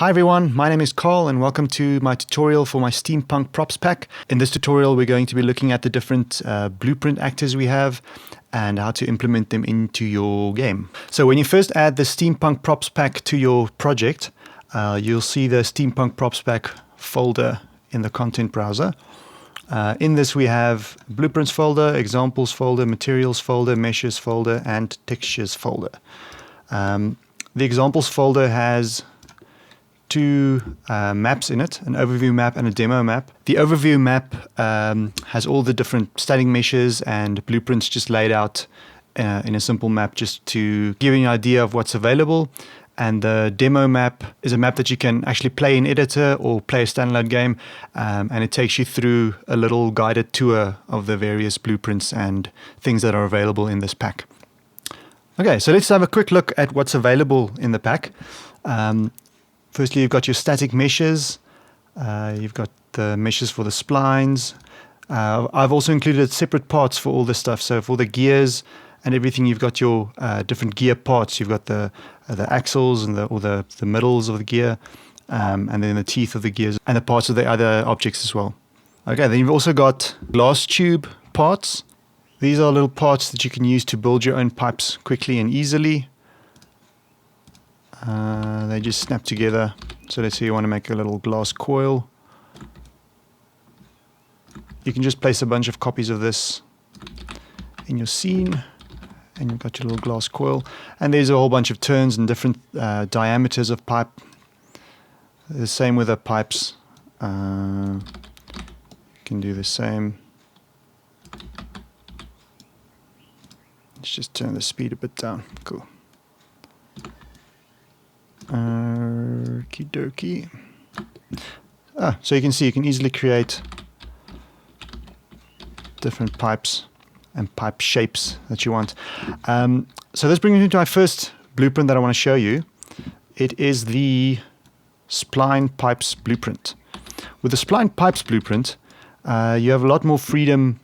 Hi everyone, my name is Carl and welcome to my tutorial for my Steampunk props pack. In this tutorial we're going to be looking at the different blueprint actors we have and how to implement them into your game. So when you first add the Steampunk props pack to your project, you'll see the Steampunk props pack folder in the content browser. In this we have blueprints folder, examples folder, materials folder, meshes folder, and textures folder. The examples folder has two maps in it, an overview map and a demo map. The overview map has all the different static meshes and blueprints just laid out in a simple map just to give you an idea of what's available. And the demo map is a map that you can actually play in editor or play a standalone game, and it takes you through a little guided tour of the various blueprints and things that are available in this pack. Okay, so let's have a quick look at what's available in the pack. Firstly, you've got your static meshes, you've got the meshes for the splines. I've also included separate parts for all this stuff. So for the gears and everything, you've got your different gear parts. You've got the axles and the middles of the gear, and then the teeth of the gears and the parts of the other objects as well. Okay, then you've also got glass tube parts. These are little parts that you can use to build your own pipes quickly and easily. They just snap together. So let's say you want to make a little glass coil. You can just place a bunch of copies of this in your scene and you've got your little glass coil. And there's a whole bunch of turns and different diameters of pipe. The same with the pipes. You can do the same. Let's just turn the speed a bit down. Cool. Okie dokie. So you can see you can easily create different pipes and pipe shapes that you want. So this brings me to my first blueprint that I want to show you. It is the spline pipes blueprint. With the spline pipes blueprint, you have a lot more freedom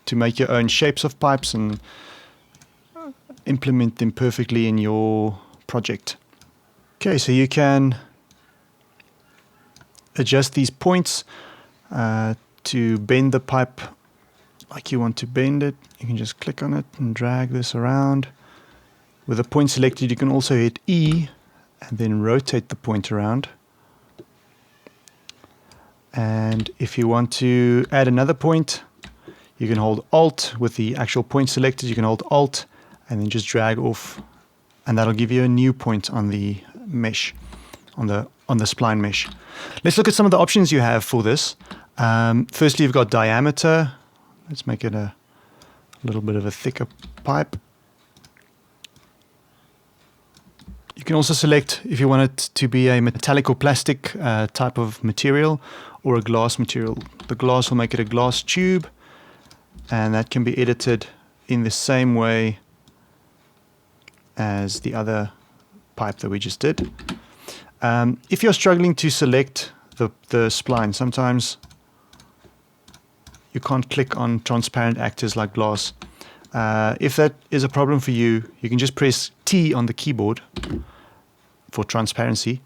to make your own shapes of pipes and implement them perfectly in your project. Okay, so you can adjust these points to bend the pipe like you want to bend it. You can just click on it and drag this around. With the point selected, you can also hit E and then rotate the point around. And if you want to add another point, you can hold Alt with the actual point selected. You can hold Alt and then just drag off, and that'll give you a new point on the mesh, on the spline mesh. Let's look at some of the options you have for this. Firstly, you've got diameter. Let's make it a little bit of a thicker pipe. You can also select if you want it to be a metallic or plastic type of material or a glass material. The glass will make it a glass tube, and that can be edited in the same way as the other pipe that we just did. If you're struggling to select the spline, sometimes you can't click on transparent actors like glass. If that is a problem for you, you can just press T on the keyboard for transparency,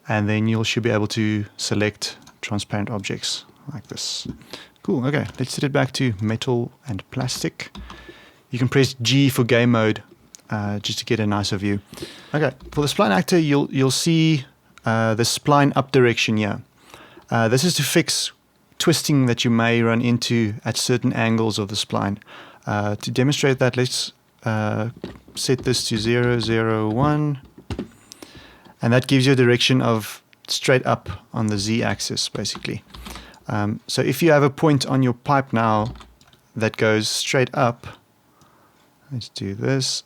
and then you should be able to select transparent objects like this. Cool, okay, let's set it back to metal and plastic. You can press G for game mode, just to get a nicer view. Okay, for the spline actor, you'll see the spline up direction here. This is to fix twisting that you may run into at certain angles of the spline. To demonstrate that, let's set this to 0, 0, 1, and that gives you a direction of straight up on the Z-axis, basically. So if you have a point on your pipe now that goes straight up, let's do this.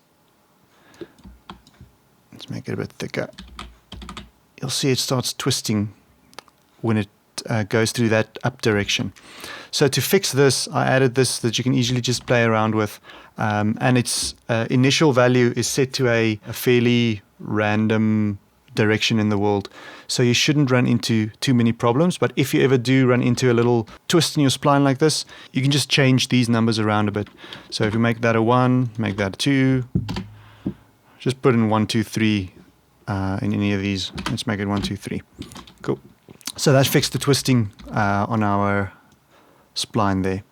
Let's make it a bit thicker. You'll see it starts twisting when it goes through that up direction. So to fix this, I added this that you can easily just play around with, and its initial value is set to a fairly random direction in the world. So you shouldn't run into too many problems, but if you ever do run into a little twist in your spline like this, you can just change these numbers around a bit. So if you make that a 1, make that a 2, just put in 1, 2, 3 in any of these. Let's make it 1, 2, 3. Cool. So that fixed the twisting on our spline there.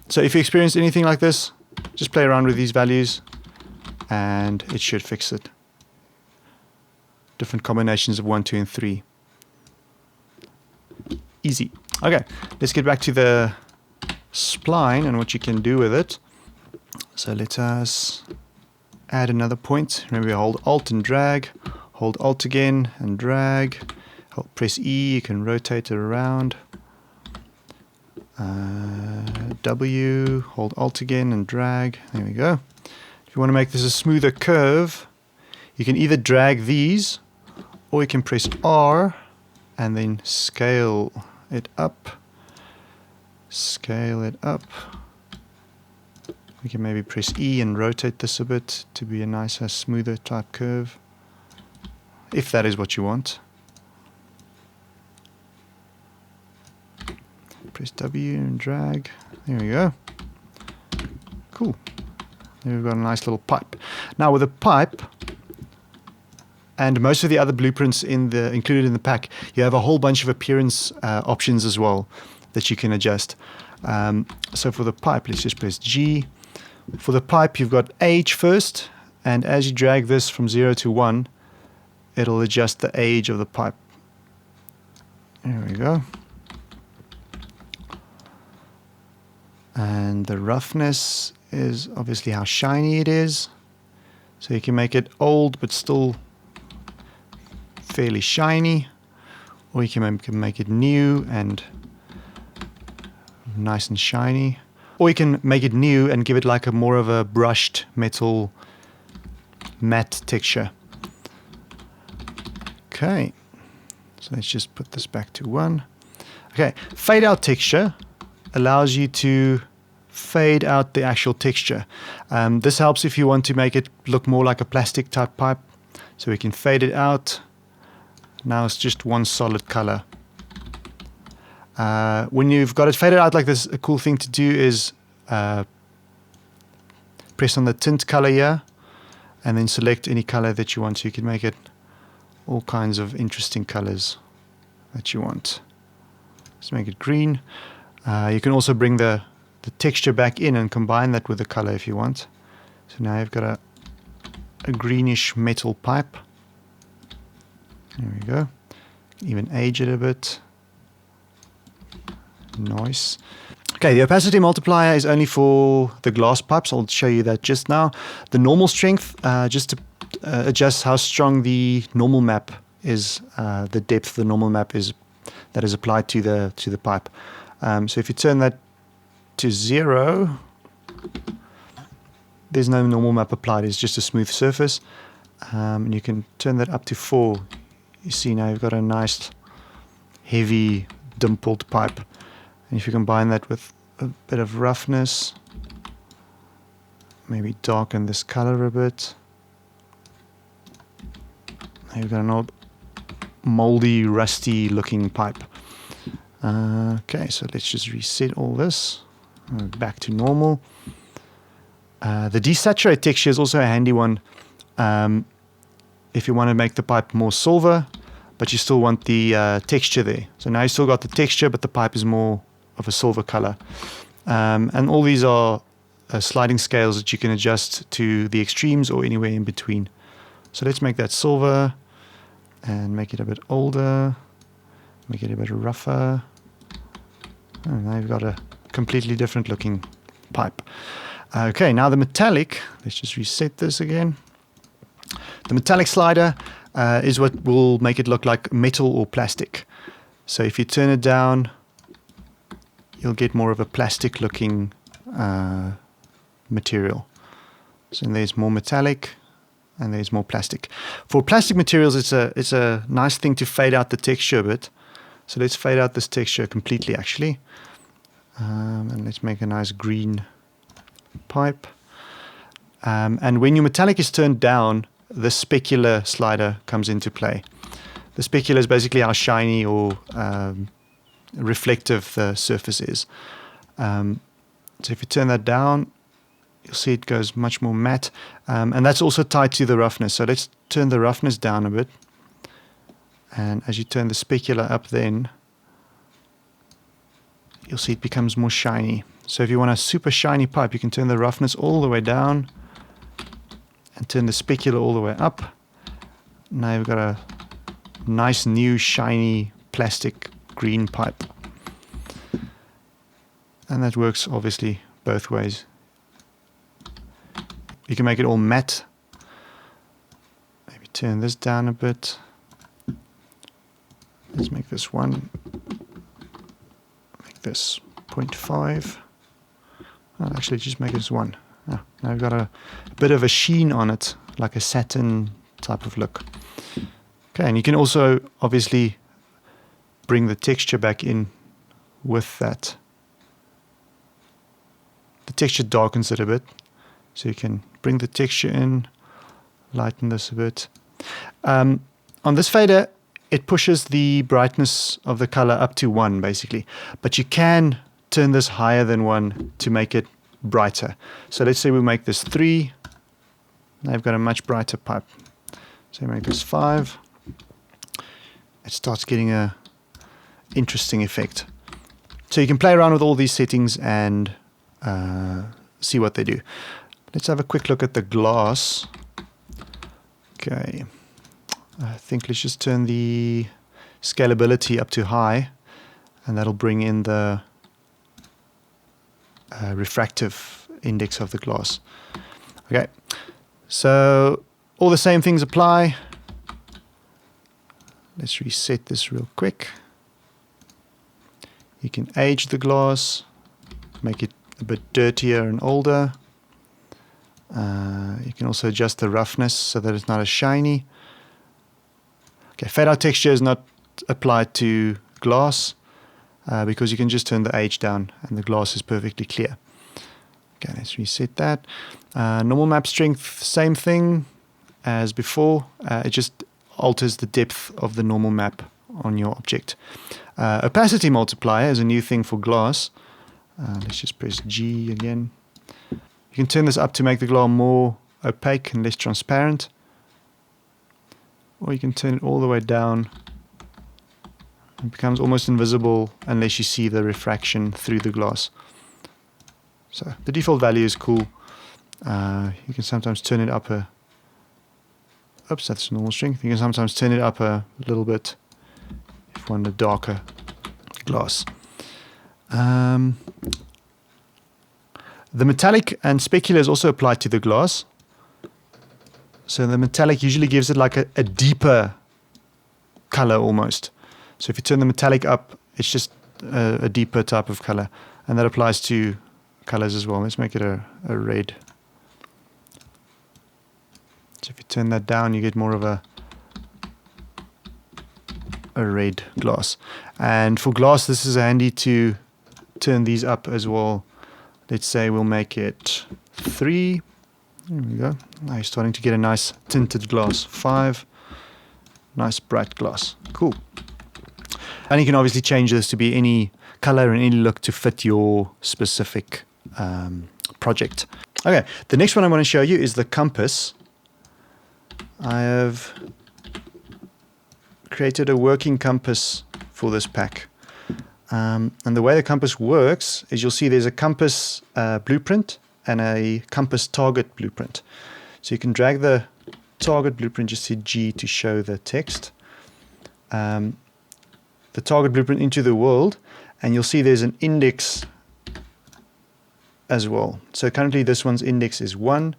So if you experience anything like this, just play around with these values and it should fix it. Different combinations of 1, 2, and 3. Easy. Okay, let's get back to the spline and what you can do with it. So let us add another point. Remember, hold Alt and drag. Hold Alt again and drag. Press E, you can rotate it around. W, hold Alt again and drag. There we go. If you want to make this a smoother curve, you can either drag these or you can press R and then scale it up. Scale it up. We can maybe press E and rotate this a bit to be a nicer, smoother type curve, if that is what you want. Press W and drag. There we go. Cool. There we've got a nice little pipe. Now with a pipe, and most of the other blueprints included in the pack, you have a whole bunch of appearance options as well that you can adjust. So for the pipe, let's just press G. For the pipe, you've got age first, and as you drag this from 0 to 1, it'll adjust the age of the pipe. There we go. And the roughness is obviously how shiny it is. So you can make it old but still fairly shiny, or you can make it new and nice and shiny, or you can make it new and give it like a more of a brushed metal matte texture. Okay, so let's just put this back to 1. Okay, fade out texture allows you to fade out the actual texture. This helps if you want to make it look more like a plastic type pipe. So we can fade it out. Now it's just one solid color. When you've got it faded out like this, a cool thing to do is press on the tint color here and then select any color that you want. So you can make it all kinds of interesting colors that you want. Let's make it green. You can also bring the texture back in and combine that with the color if you want. So now you've got a greenish metal pipe. There we go. Even age it a bit. Nice. Okay, the opacity multiplier is only for the glass pipes. I'll show you that just now. The normal strength, just to adjust how strong the normal map is, the depth of the normal map is that is applied to the pipe. So if you turn that to 0, there's no normal map applied, it's just a smooth surface. And you can turn that up to 4. You see now you've got a nice heavy dimpled pipe. And if you combine that with a bit of roughness, maybe darken this color a bit, now you've got an old moldy, rusty looking pipe. Okay, so let's just reset all this. Back to normal. The desaturate texture is also a handy one if you want to make the pipe more silver, but you still want the texture there. So now you still got the texture, but the pipe is more of a silver color. And all these are sliding scales that you can adjust to the extremes or anywhere in between. So let's make that silver and make it a bit older, make it a bit rougher. And now you've got a completely different looking pipe. Okay, now the metallic, let's just reset this again. The metallic slider is what will make it look like metal or plastic. So if you turn it down, you'll get more of a plastic looking material. So there's more metallic and there's more plastic. For plastic materials, it's a nice thing to fade out the texture a bit. So let's fade out this texture completely actually. And let's make a nice green pipe. And when your metallic is turned down, the specular slider comes into play. The specular is basically how shiny or reflective the surface is. So if you turn that down, you'll see it goes much more matte. And that's also tied to the roughness. So let's turn the roughness down a bit. And as you turn the specular up then, you'll see it becomes more shiny. So if you want a super shiny pipe, you can turn the roughness all the way down and turn the specular all the way up. Now you've got a nice new shiny plastic green pipe. And that works obviously both ways. You can make it all matte. Maybe turn this down a bit. Let's make this 1. Make this 0.5. I'll actually just make this 1. Now we've got a bit of a sheen on it, like a satin type of look. Okay, and you can also obviously bring the texture back in with that. The texture darkens it a bit, so you can bring the texture in, lighten this a bit. On this fader, it pushes the brightness of the color up to 1 basically, but you can turn this higher than 1 to make it brighter. So let's say we make this 3. Now you've got a much brighter pipe. So you make this 5. It starts getting a interesting effect. So you can play around with all these settings and see what they do. Let's have a quick look at the glass. Okay, I think let's just turn the scalability up to high, and that'll bring in the refractive index of the glass. Okay, so all the same things apply. Let's reset this real quick. You can age the glass, make it a bit dirtier and older. You can also adjust the roughness so that it's not as shiny. Okay, fade out texture is not applied to glass because you can just turn the age down and the glass is perfectly clear. Okay, let's reset that. Normal map strength, same thing as before. It just alters the depth of the normal map on your object. Opacity multiplier is a new thing for glass. Let's just press G again. You can turn this up to make the glass more opaque and less transparent. Or you can turn it all the way down. It becomes almost invisible unless you see the refraction through the glass. So the default value is cool. You can sometimes turn it up a... Oops, that's normal strength. You can sometimes turn it up a little bit if you want a darker glass. The metallic and specular is also applied to the glass. So the metallic usually gives it like a deeper color almost. So if you turn the metallic up, it's just a deeper type of color. And that applies to colors as well. Let's make it a red. So if you turn that down, you get more of a red glass. And for glass, this is handy to turn these up as well. Let's say we'll make it 3. There we go. Now you're starting to get a nice tinted glass. 5. Nice bright glass. Cool. And you can obviously change this to be any color and any look to fit your specific project. Okay, the next one I want to show you is the compass. I have created a working compass for this pack. And the way the compass works is you'll see there's a compass blueprint and a compass target blueprint. So you can drag the target blueprint, just hit G to show the text. The target blueprint into the world, and you'll see there's an index as well. So currently this one's index is 1.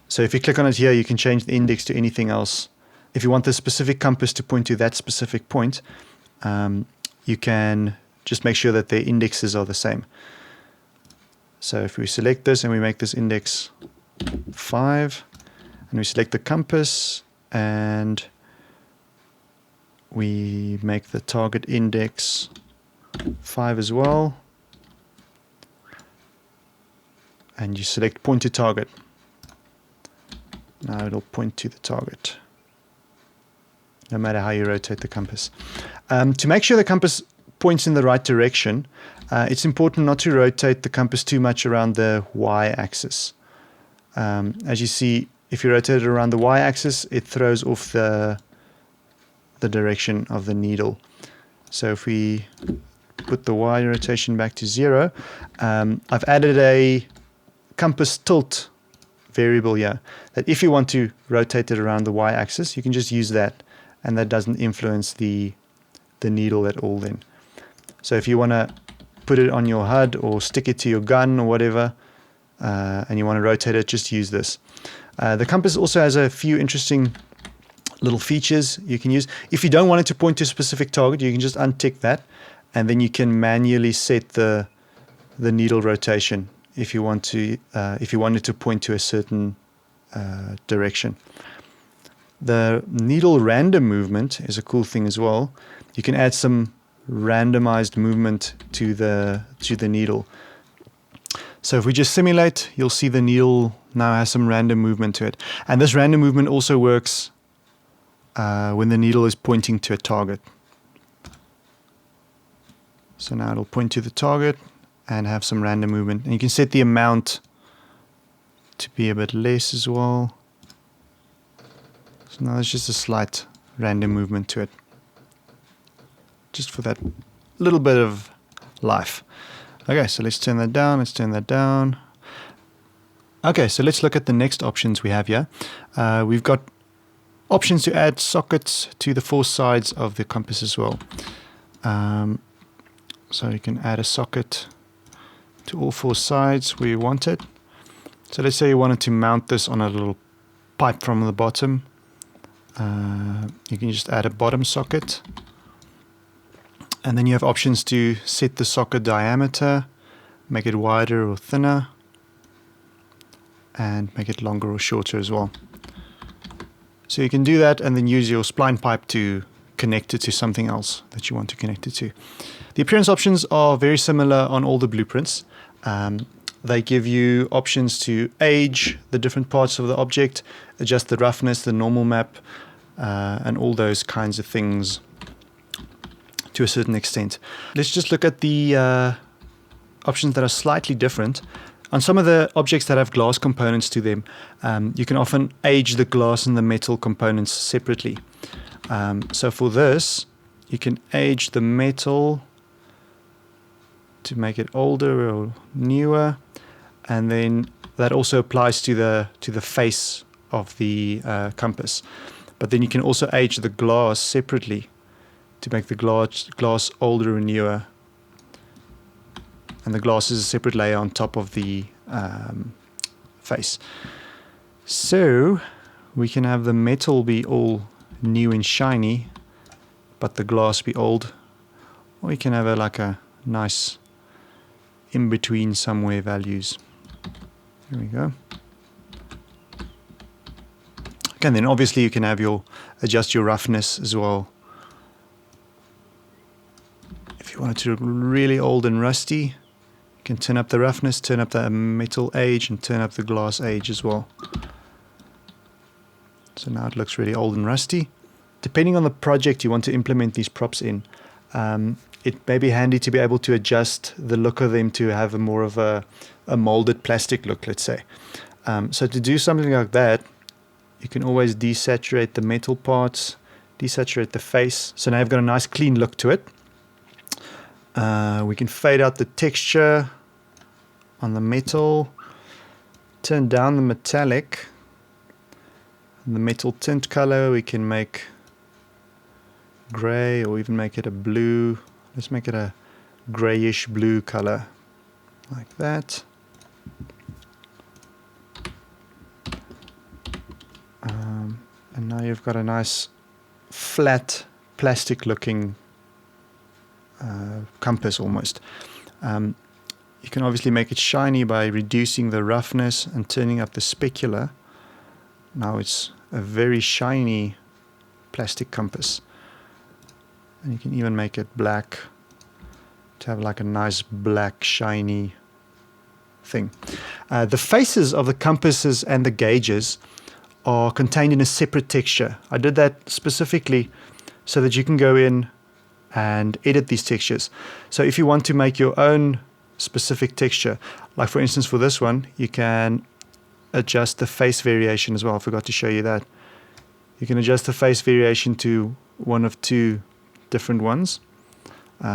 So if you click on it here, you can change the index to anything else. If you want the specific compass to point to that specific point, you can just make sure that their indexes are the same. So if we select this and we make this index 5, and we select the compass, and we make the target index 5 as well, and you select point to target. Now it'll point to the target, no matter how you rotate the compass. To make sure the compass points in the right direction, it's important not to rotate the compass too much around the y-axis. As you see, if you rotate it around the y-axis, it throws off the direction of the needle. So if we put the y rotation back to 0, I've added a compass tilt variable here, that if you want to rotate it around the y-axis, you can just use that, and that doesn't influence the needle at all then. So if you want to put it on your HUD or stick it to your gun or whatever, and you want to rotate it, just use this. The compass also has a few interesting little features you can use. If you don't want it to point to a specific target, you can just untick that, and then you can manually set the needle rotation if you want to, if you want it to point to a certain direction. The needle random movement is a cool thing as well. You can add some randomized movement to the needle. So if we just simulate, you'll see the needle now has some random movement to it. And this random movement also works when the needle is pointing to a target. So now it'll point to the target and have some random movement. And you can set the amount to be a bit less as well. So now there's just a slight random movement to it, just for that little bit of life. Okay, so let's turn that down, let's turn that down. Okay, so let's look at the next options we have here. We've got options to add sockets to the 4 sides of the compass as well. So you can add a socket to all 4 sides where you want it. So let's say you wanted to mount this on a little pipe from the bottom. You can just add a bottom socket. And then you have options to set the socket diameter, make it wider or thinner, and make it longer or shorter as well. So you can do that and then use your spline pipe to connect it to something else that you want to connect it to. The appearance options are very similar on all the blueprints. They give you options to age the different parts of the object, adjust the roughness, the normal map, and all those kinds of things to a certain extent. Let's just look at the options that are slightly different. On some of the objects that have glass components to them, you can often age the glass and the metal components separately. So for this, you can age the metal to make it older or newer, and then that also applies to the face of the compass. But then you can also age the glass separately to make the glass older and newer. And the glass is a separate layer on top of the face. So we can have the metal be all new and shiny, but the glass be old. Or we can have like a nice in-between somewhere values. There we go. Okay, and then obviously you can have adjust your roughness as well. If you want it to look really old and rusty, you can turn up the roughness, turn up the metal age, and turn up the glass age as well. So now it looks really old and rusty. Depending on the project you want to implement these props in, it may be handy to be able to adjust the look of them to have more of a molded plastic look, let's say. So to do something like that, you can always desaturate the metal parts, desaturate the face. So now you've got a nice clean look to it. We can fade out the texture on the metal, turn down the metallic, and the metal tint color we can make gray or even make it a blue. Let's make it a grayish blue color like that. And now you've got a nice flat plastic looking compass almost. You can obviously make it shiny by reducing the roughness and turning up the specular. Now it's a very shiny plastic compass. And you can even make it black to have like a nice black shiny thing. The faces of the compasses and the gauges are contained in a separate texture. I did that specifically so that you can go in and edit these textures. So if you want to make your own specific texture, like for instance for this one, you can adjust the face variation as well. I forgot to show you that. You can adjust the face variation to one of two different ones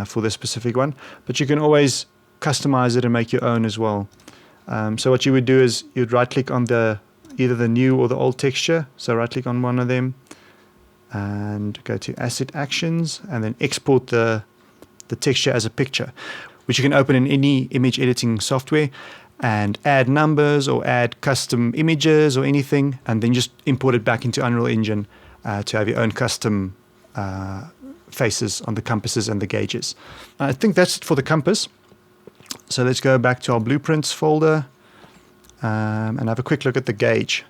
for this specific one, but you can always customize it and make your own as well. So what you would do is you'd right click on either the new or the old texture. So right click on one of them and go to Asset Actions and then export the texture as a picture, which you can open in any image editing software and add numbers or add custom images or anything, and then just import it back into Unreal Engine to have your own custom faces on the compasses and the gauges. I think that's it for the compass. So let's go back to our blueprints folder and have a quick look at the gauge.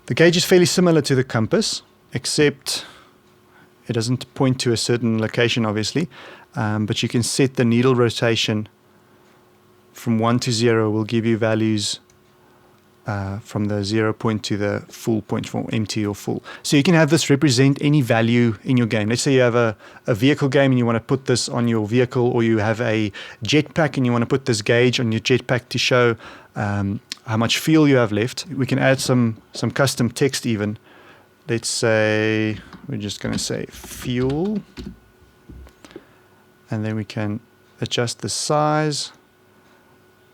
The gauge is fairly similar to the compass, except it doesn't point to a certain location, obviously, but you can set the needle rotation from 1 to 0 will give you values from the 0 point to the full point, from empty or full. So you can have this represent any value in your game. Let's say you have a vehicle game and you want to put this on your vehicle, or you have a jetpack and you want to put this gauge on your jetpack to show how much fuel you have left. We can add some custom text even. Let's say, we're just going to say fuel, and then we can adjust the size,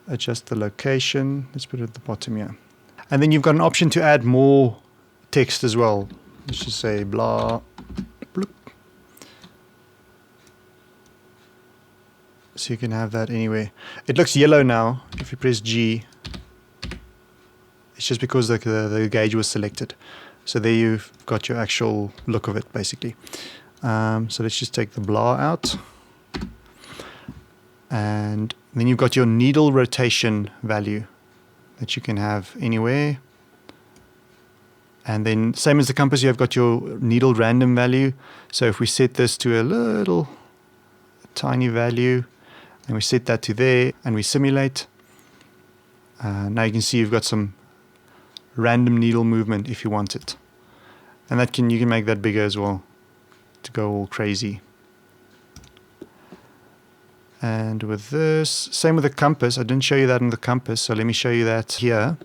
adjust the location. Let's put it at the bottom here. And then you've got an option to add more text as well. Let's just say blah, bloop. So you can have that anywhere. It looks yellow now. If you press G, it's just because the gauge was selected. So there you've got your actual look of it, basically. So let's just take the blah out. And then you've got your needle rotation value that you can have anywhere. And then same as the compass, you have got your needle random value. So if we set this to a tiny value, and we set that to there, and we simulate, now you can see you've got some random needle movement if you want it. And you can make that bigger as well to go all crazy. And with this, same with the compass. I didn't show you that on the compass, so let me show you that here.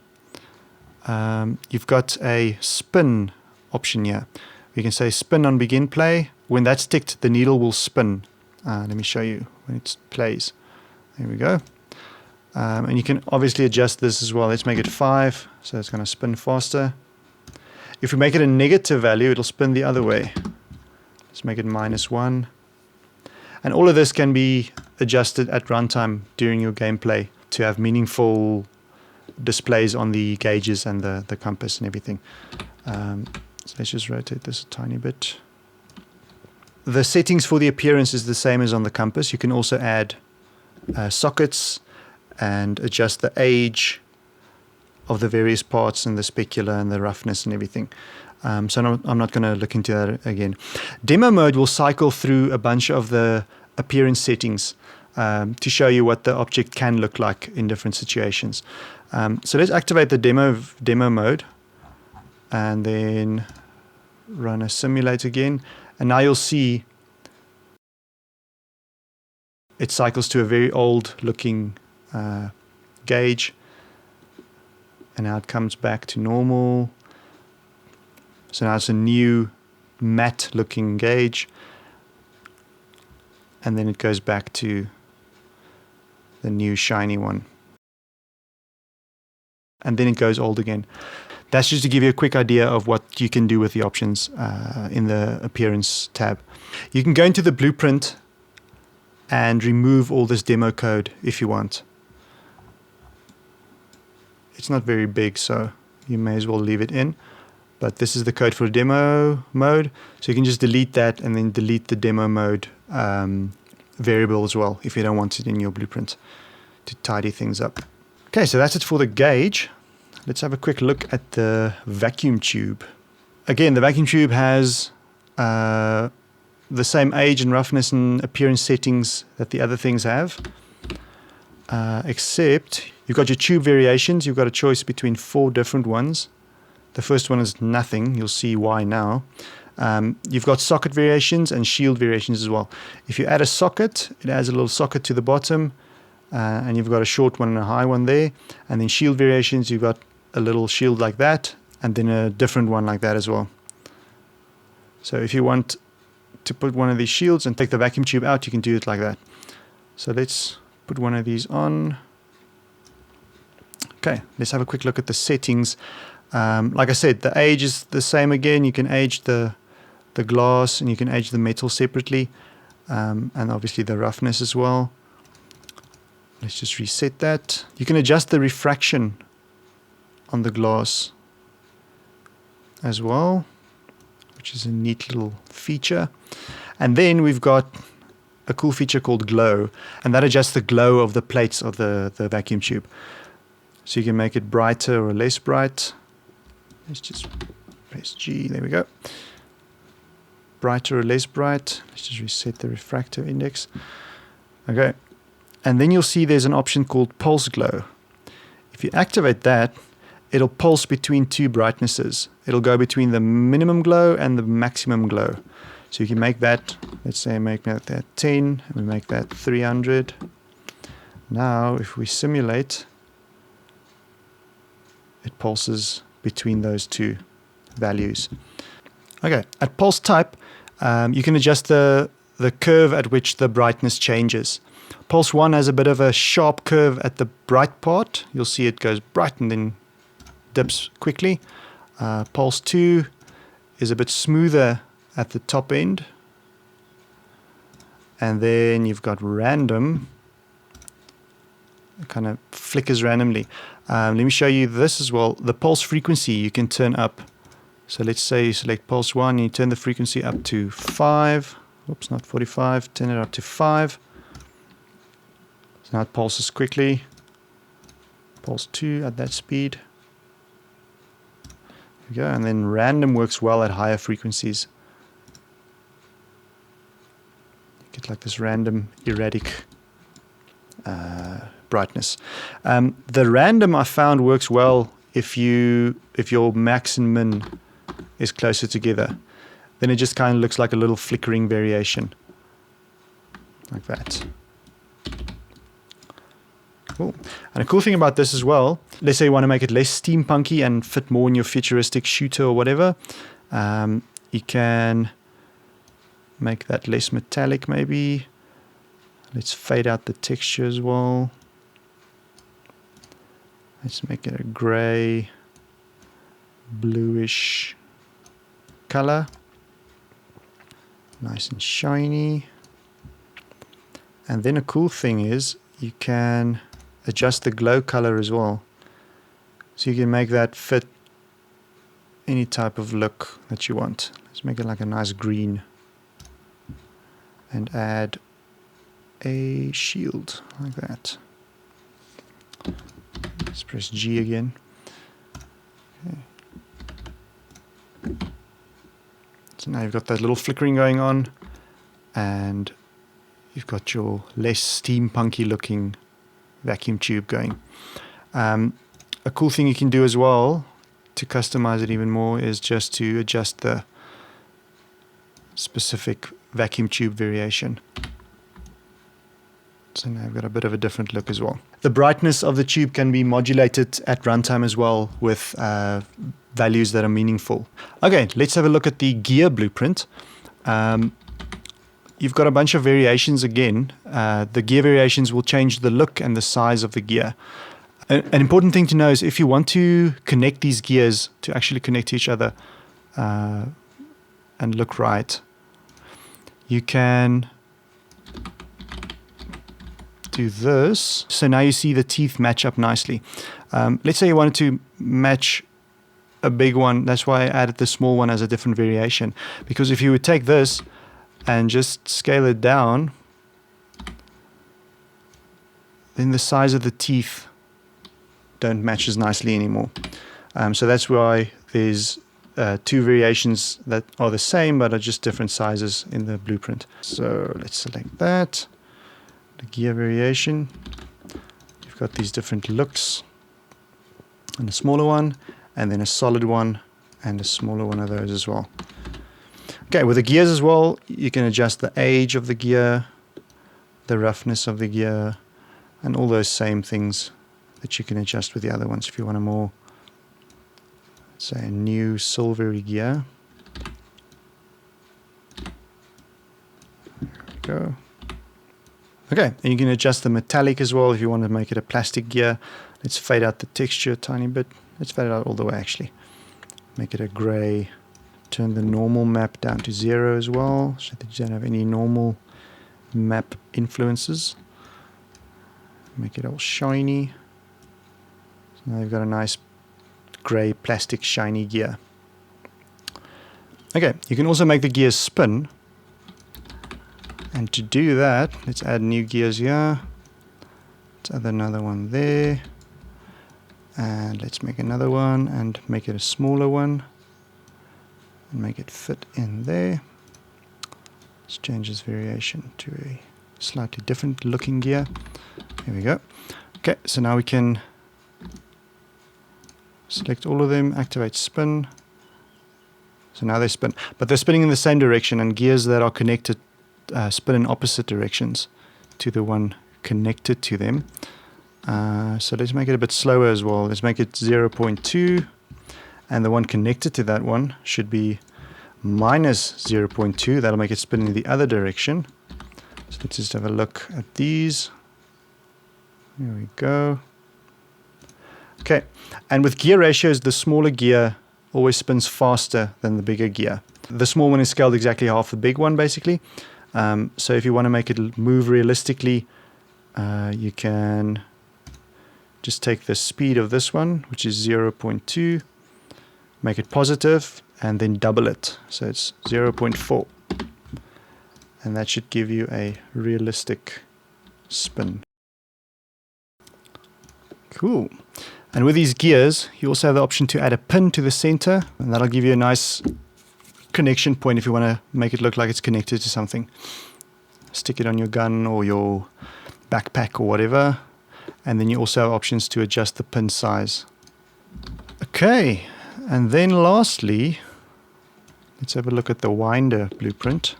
You've got a spin option here. You can say spin on begin play. When that's ticked, the needle will spin. Let me show you when it plays. There we go. And you can obviously adjust this as well. Let's make it 5, so it's going to spin faster. If we make it a negative value, it'll spin the other way. Let's make it -1. And all of this can be adjusted at runtime during your gameplay to have meaningful displays on the gauges and the compass and everything. So let's just rotate this a tiny bit. The settings for the appearance is the same as on the compass. You can also add sockets and adjust the age of the various parts and the specular and the roughness and everything. So I'm not going to look into that again. Demo mode will cycle through a bunch of the appearance settings to show you what the object can look like in different situations. So let's activate the demo mode and then run a simulate again. And now you'll see it cycles to a very old looking gauge. And now it comes back to normal. So now it's a new matte looking gauge. And then it goes back to the new shiny one. And then it goes old again. That's just to give you a quick idea of what you can do with the options in the appearance tab. You can go into the blueprint and remove all this demo code if you want. It's not very big, so you may as well leave it in. But this is the code for demo mode. So you can just delete that and then delete the demo mode variable as well if you don't want it in your blueprint to tidy things up. Okay, so that's it for the gauge. Let's have a quick look at the vacuum tube. Again, the vacuum tube has the same age and roughness and appearance settings that the other things have, except you've got your tube variations. You've got a choice between 4 different ones. The first one is nothing. You'll see why now. You've got socket variations and shield variations as well. If you add a socket, it adds a little socket to the bottom. and you've got a short one and a high one there. And then shield variations, you've got a little shield like that, and then a different one like that as well. So if you want to put one of these shields and take the vacuum tube out, you can do it like that. So let's put one of these on. Okay, let's have a quick look at the settings. Like I said, the age is the same again. You can age the glass and you can age the metal separately, and obviously the roughness as well. Let's just reset that. You can adjust the refraction on the glass as well, which is a neat little feature. And then we've got a cool feature called glow, and that adjusts the glow of the plates of the vacuum tube. So you can make it brighter or less bright. Let's just press G, there we go. Brighter or less bright. Let's just reset the refractive index. Okay, and then you'll see there's an option called pulse glow. If you activate that, it'll pulse between two brightnesses. It'll go between the minimum glow and the maximum glow. So you can make that, let's say make that 10, and we make that 300. Now if we simulate, it pulses between those two values. Okay, at pulse type, you can adjust the curve at which the brightness changes. Pulse 1 has a bit of a sharp curve at the bright part. You'll see it goes bright and then dips quickly. Pulse 2 is a bit smoother at the top end. And then you've got random. It kind of flickers randomly. Let me show you this as well. The pulse frequency you can turn up. So let's say you select pulse 1 and you turn the frequency up to 5. Oops, not 45. Turn it up to 5. So now it pulses quickly. Pulse 2 at that speed. There we go. And then random works well at higher frequencies. You get like this random erratic brightness. The random I found works well if your max and min is closer together. Then it just kind of looks like a little flickering variation. Like that. Cool. And a cool thing about this as well, let's say you want to make it less steampunky and fit more in your futuristic shooter or whatever, you can make that less metallic maybe. Let's fade out the texture as well. Let's make it a gray, bluish color. Nice and shiny. And then a cool thing is you can adjust the glow color as well. So you can make that fit any type of look that you want. Let's make it like a nice green. And add a shield like that. Let's press G again. Okay. So now you've got that little flickering going on, and you've got your less steampunky looking vacuum tube going. A cool thing you can do as well to customize it even more is just to adjust the specific vacuum tube variation. So now I've got a bit of a different look as well. The brightness of the tube can be modulated at runtime as well with values that are meaningful. Okay, let's have a look at the gear blueprint. You've got a bunch of variations again. The gear variations will change the look and the size of the gear. An important thing to know is if you want to connect these gears to actually connect to each other and look right, you can do this. So now you see the teeth match up nicely. Let's say you wanted to match a big one. That's why I added the small one as a different variation. Because if you would take this and just scale it down, then the size of the teeth don't match as nicely anymore. So that's why there's two variations that are the same but are just different sizes in the blueprint. So let's select that. The gear variation. You've got these different looks, and a smaller one, and then a solid one, and a smaller one of those as well. Okay, with the gears as well, you can adjust the age of the gear, the roughness of the gear, And all those same things that you can adjust with the other ones if you want a more, say, a new silvery gear. There we go. Okay, and you can adjust the metallic as well if you want to make it a plastic gear. Let's fade out the texture a tiny bit. Let's fade it out all the way actually. Make it a gray. Turn the normal map down to 0 as well, so that you don't have any normal map influences. Make it all shiny. So now you've got a nice grey plastic shiny gear. Okay, you can also make the gears spin. And to do that, let's add new gears here. Let's add another one there. And let's make another one and make it a smaller one. And make it fit in there. Let's change this variation to a slightly different looking gear. Here we go. Okay, so now we can select all of them, activate spin. So now they spin, but they're spinning in the same direction, and gears that are connected spin in opposite directions to the one connected to them. So let's make it a bit slower as well. Let's make it 0.2, and the one connected to that one should be minus 0.2. That'll make it spin in the other direction. So let's just have a look at these. There we go. Okay, and with gear ratios, the smaller gear always spins faster than the bigger gear. The small one is scaled exactly half the big one, basically. So if you want to make it move realistically, you can just take the speed of this one, which is 0.2, make it positive, and then double it. So it's 0.4. And that should give you a realistic spin. Cool. And with these gears, you also have the option to add a pin to the center, and that'll give you a nice connection point if you want to make it look like it's connected to something. Stick it on your gun or your backpack or whatever, and then you also have options to adjust the pin size. Okay, and then lastly, let's have a look at the winder blueprint.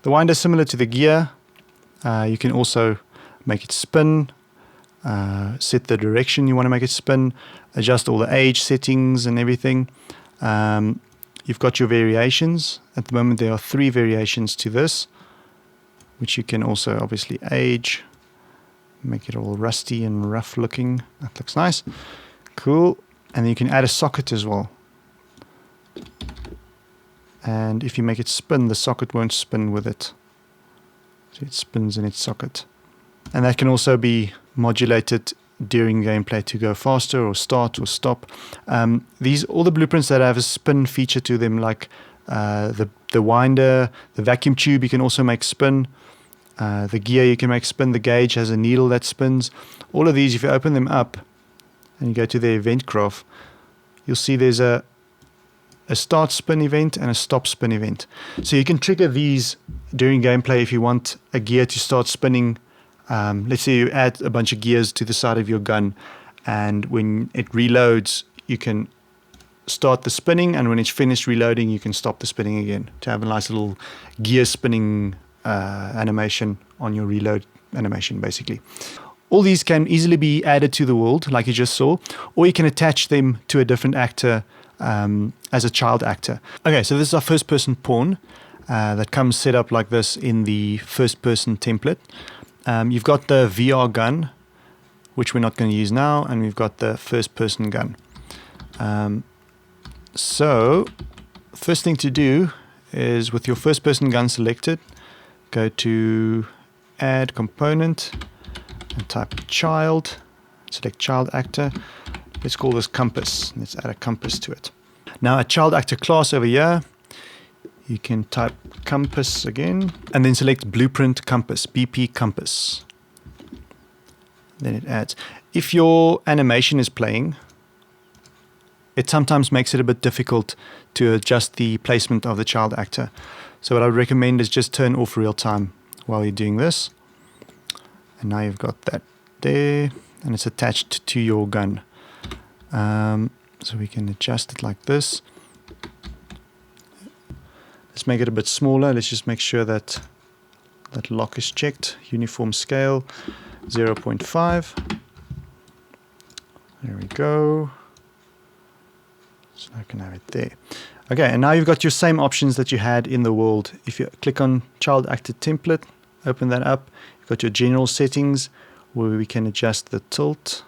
The winder is similar to the gear. You can also make it spin, set the direction you want to make it spin, adjust all the age settings and everything. You've got your variations. At the moment there are 3 variations to this, which you can also obviously age, make it all rusty and rough looking. That looks nice. Cool. And then you can add a socket as well. And if you make it spin, the socket won't spin with it. So it spins in its socket. And that can also be modulated during gameplay to go faster or start or stop. All the blueprints that have a spin feature to them, like the winder, the vacuum tube, you can also make spin. The gear you can make spin. The gauge has a needle that spins. All of these, if you open them up and you go to the event graph, you'll see there's a start spin event and a stop spin event. So you can trigger these during gameplay if you want a gear to start spinning. Let's say you add a bunch of gears to the side of your gun, and when it reloads, you can start the spinning, and when it's finished reloading, you can stop the spinning again to have a nice little gear spinning animation on your reload animation, basically. All these can easily be added to the world, like you just saw, or you can attach them to a different actor as a child actor. Okay, so this is our first-person pawn that comes set up like this in the first-person template. You've got the VR gun, which we're not going to use now, and we've got the first-person gun. So, first thing to do is with your first-person gun selected, go to Add Component and type Child, select Child Actor. Let's call this Compass. Let's add a compass to it. Now a Child Actor class over here, you can type Compass again, and then select Blueprint Compass, BP Compass. Then it adds. If your animation is playing, it sometimes makes it a bit difficult to adjust the placement of the child actor. So what I would recommend is just turn off real time while you're doing this. And now you've got that there, and it's attached to your gun. So we can adjust it like this. Let's make it a bit smaller. Let's just make sure that that lock is checked. Uniform scale 0.5. There we go. So I can have it there. Okay, and now you've got your same options that you had in the world. If you click on child actor template, open that up, you've got your general settings where we can adjust the tilt.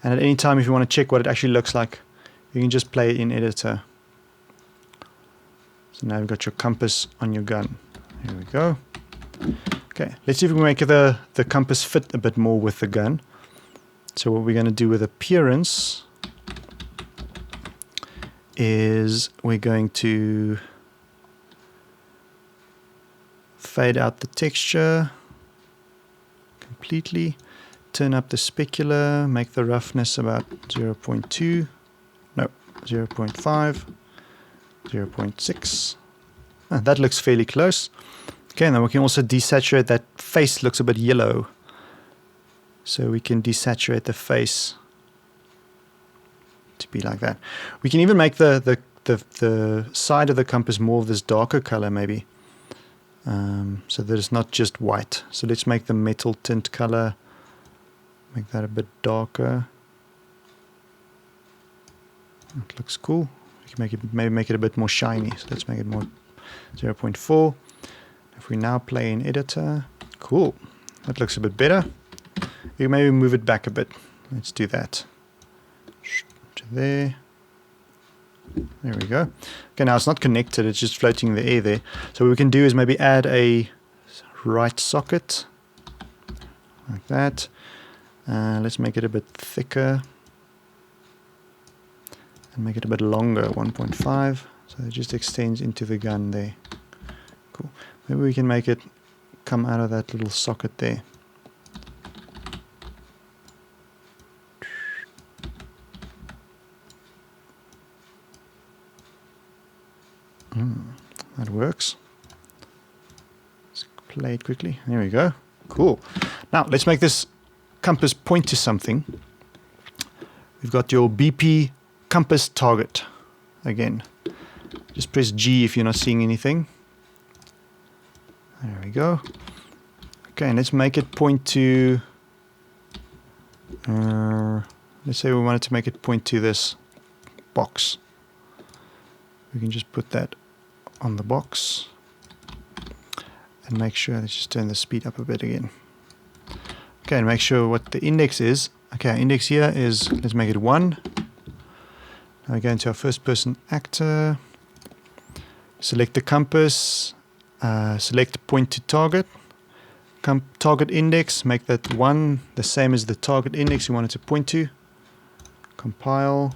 And at any time, if you want to check what it actually looks like, you can just play it in editor. So now you've got your compass on your gun. Here we go. Okay, let's see if we can make the compass fit a bit more with the gun. So what we're going to do with appearance is we're going to fade out the texture completely, turn up the specular, make the roughness about 0.2, no, 0.5, 0.6. That looks fairly close. Okay, and then we can also desaturate that face. Looks a bit yellow. So we can desaturate the face to be like that. We can even make the side of the compass more of this darker color maybe. So that it's not just white. So let's make the metal tint color, make that a bit darker. It looks cool. We can make it, maybe make it a bit more shiny. So let's make it more 0.4. If we now play in editor, cool. That looks a bit better. You can maybe move it back a bit. Let's do that. To there. There we go. Okay, now it's not connected, it's just floating in the air there. So what we can do is maybe add a right socket. Like that. Let's make it a bit thicker. And make it a bit longer, 1.5. So it just extends into the gun there. Cool. Maybe we can make it come out of that little socket there. That works. Let's play it quickly. There we go. Cool. Now let's make this compass point to something. We've got your BP compass target again. Just press G if you're not seeing anything. There we go. Okay, and let's make it point to, let's say we wanted to make it point to this box. We can just put that on the box and make sure, let's just turn the speed up a bit again. Okay, and make sure what the index is. Okay, our index here is, let's make it 1. Now we go into our first person actor, select the compass, select point to target, target index, make that 1 the same as the target index you want it to point to, compile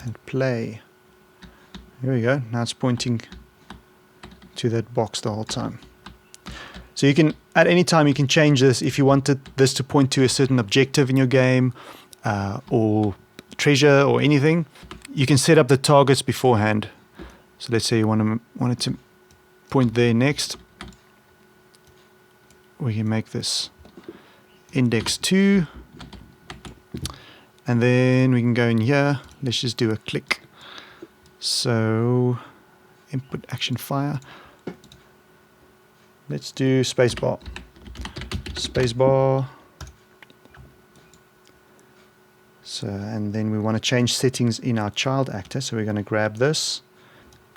and play. Here we go, now it's pointing to that box the whole time. So you can, at any time you can change this if you wanted this to point to a certain objective in your game or treasure or anything. You can set up the targets beforehand. So let's say you want it to point there next. We can make this index 2. And then we can go in here. Let's just do a click. So input action fire. Let's do spacebar. Spacebar. So, and then we want to change settings in our child actor. So we're going to grab this,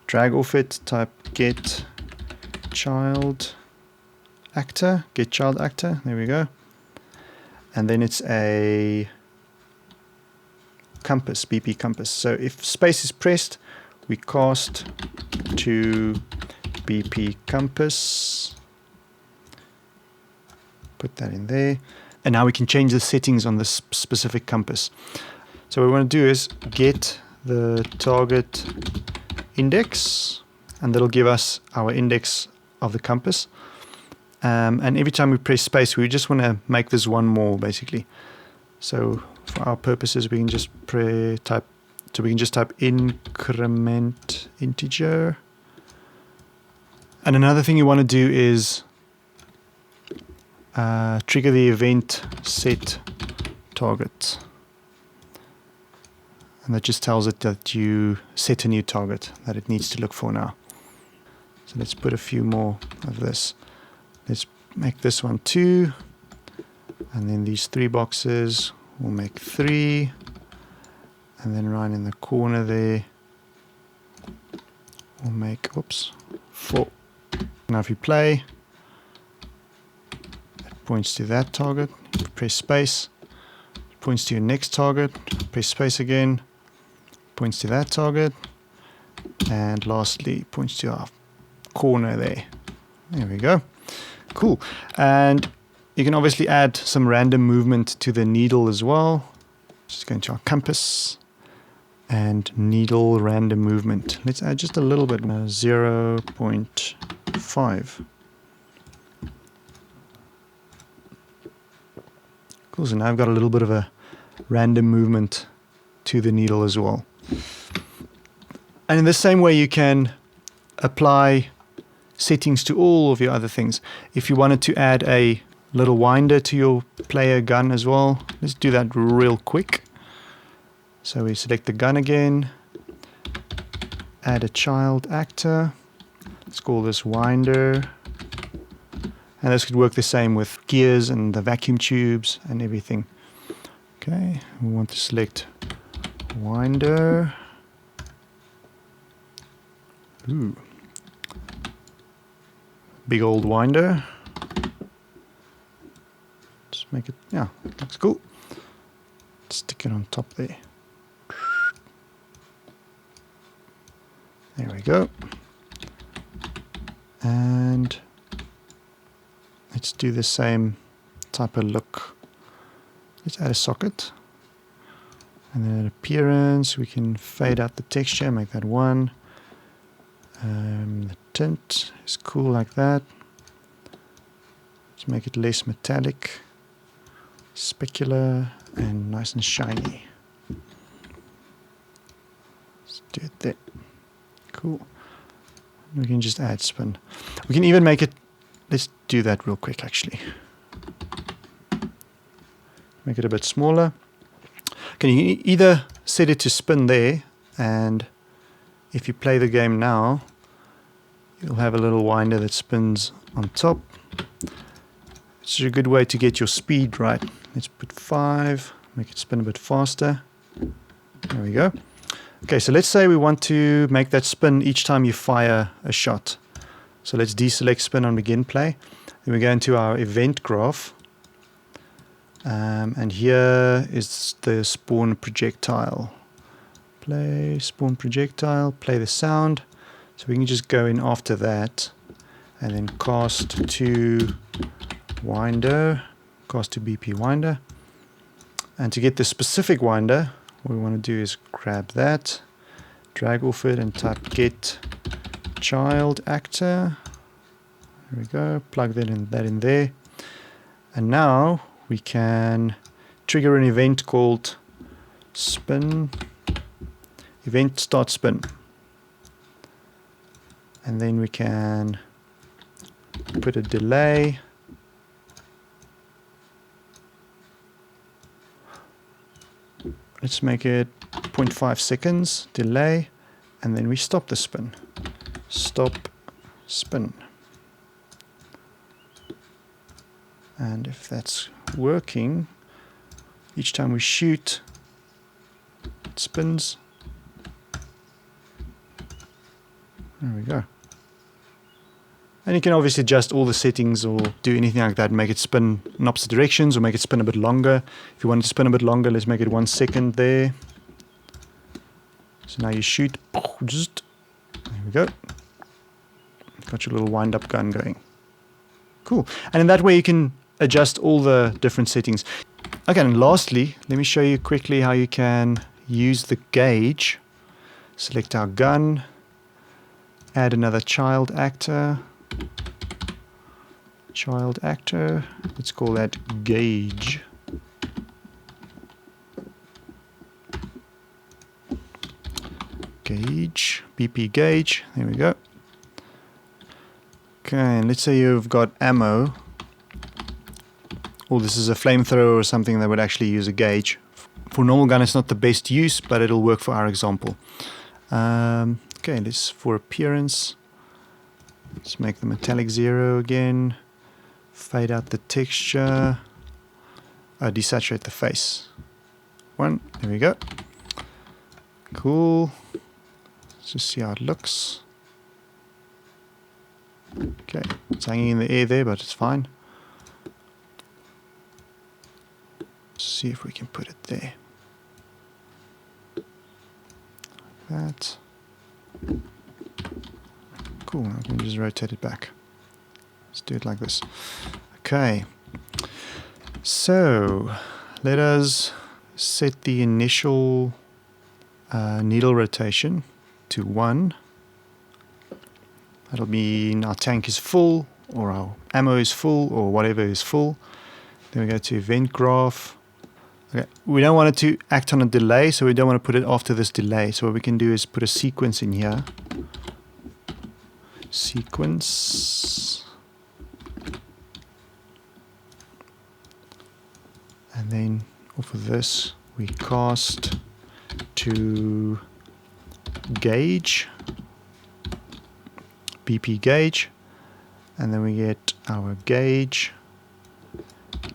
drag off it, type get child actor, get child actor. There we go. And then it's a compass, BP compass. So if space is pressed, we cast to BP compass. Put that in there. And now we can change the settings on this specific compass. So what we want to do is get the target index, and that'll give us our index of the compass. And every time we press space, we just want to make this 1 more, basically. So for our purposes, we can just type. So we can just type increment integer. And another thing you want to do is trigger the event set target. And that just tells it that you set a new target that it needs to look for now. So let's put a few more of this. Let's make this one 2. And then these 3 boxes, we'll make 3. And then right in the corner there, we'll make, oops, 4. Now if you play, it points to that target. Press space. It points to your next target. Press space again. Points to that target. And lastly, points to our corner there. There we go. Cool. And you can obviously add some random movement to the needle as well. Just go into our compass and needle random movement. Let's add just a little bit, 0.5. Cool, so now I've got a little bit of a random movement to the needle as well. And in the same way you can apply settings to all of your other things. If you wanted to add a little winder to your player gun as well, let's do that real quick. So we select the gun again, add a child actor, let's call this winder, and this could work the same with gears and the vacuum tubes and everything. Okay, we want to select winder. Ooh. Big old winder. Just make it, yeah, looks cool. Stick it on top there. There we go. And let's do the same type of look. Let's add a socket. And then appearance, we can fade out the texture, make that 1. The tint is cool like that. Let's make it less metallic, specular, and nice and shiny. Let's do it there. Cool. We can just add spin. We can even make it, let's do that real quick actually. Make it a bit smaller. Okay, you can either set it to spin there, and if you play the game now, you'll have a little winder that spins on top. It's a good way to get your speed right. Let's put 5, make it spin a bit faster. There we go. Okay, so let's say we want to make that spin each time you fire a shot. So let's deselect spin on begin play. Then we go into our event graph. And here is the spawn projectile. Play spawn projectile, play the sound. So we can just go in after that and then cast to winder, cast to BP winder. And to get the specific winder, what we want to do is grab that, drag off it and type get child actor. There we go, plug that in there. And now we can trigger an event called spin, event start spin. And then we can put a delay. Let's make it 0.5 seconds delay, and then we stop the spin. Stop spin. And if that's working, each time we shoot, it spins. There we go. And you can obviously adjust all the settings or do anything like that, make it spin in opposite directions or make it spin a bit longer. If you want it to spin a bit longer, let's make it 1 second there. So now you shoot, just, there we go. Got your little wind-up gun going. Cool. And in that way you can adjust all the different settings. Okay, and lastly, let me show you quickly how you can use the gauge. Select our gun, add another child actor. Child actor, let's call that gauge. Gauge, BP gauge, there we go. Okay, and let's say you've got ammo. Or this is a flamethrower or something that would actually use a gauge For normal gun, it's not the best use, but it'll work for our example. Okay, let's for appearance. Let's make the metallic 0 again. Fade out the texture. Desaturate the face. 1. There we go. Cool. Let's just see how it looks. Okay, it's hanging in the air there, but it's fine. Let's see if we can put it there. Like that. Cool, I can just rotate it back. Let's do it like this. Okay. So, let us set the initial needle rotation to 1. That'll mean our tank is full, or our ammo is full, or whatever is full. Then we go to event graph. Okay. We don't want it to act on a delay, so we don't want to put it after this delay. So what we can do is put a sequence in here. Sequence. And then off of this, we cast to gauge, BP gauge, and then we get our gauge,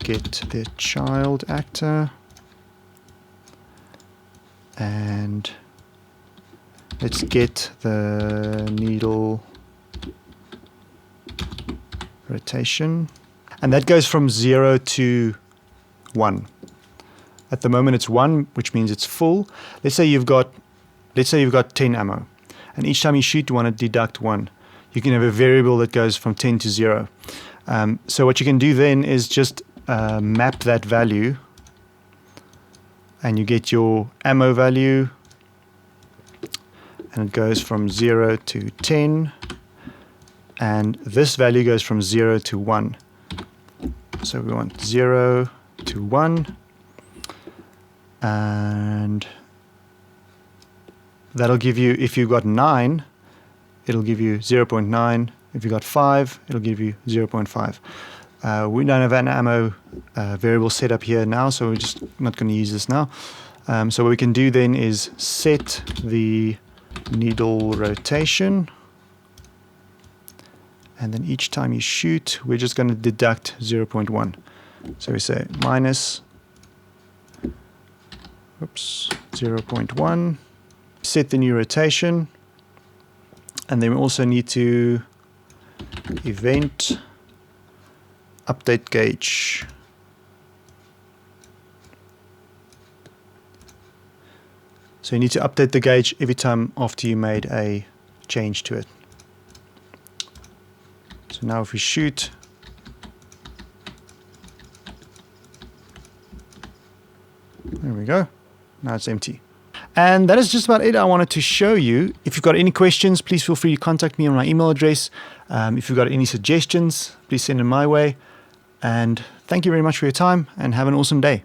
get the child actor, and let's get the needle rotation, and that goes from 0 to 1. At the moment it's 1, which means it's full. Let's say you've got 10 ammo, and each time you shoot you want to deduct 1. You can have a variable that goes from 10 to 0. So what you can do then is just map that value, and you get your ammo value, and it goes from 0 to 10, and this value goes from 0 to 1. So we want 0 to 1, and that'll give you, if you've got 9, it'll give you 0.9. If you've got 5, it'll give you 0.5. We don't have an ammo variable set up here now, so we're just not going to use this now. So what we can do then is set the needle rotation, and then each time you shoot, we're just going to deduct 0.1. So we say minus 0.1, set the new rotation, and then we also need to event update gauge. So you need to update the gauge every time after you made a change to it. So now if we shoot, there we go. Now it's empty. And that is just about it I wanted to show you. If you've got any questions, please feel free to contact me on my email address. If you've got any suggestions, please send them my way. And thank you very much for your time, and have an awesome day.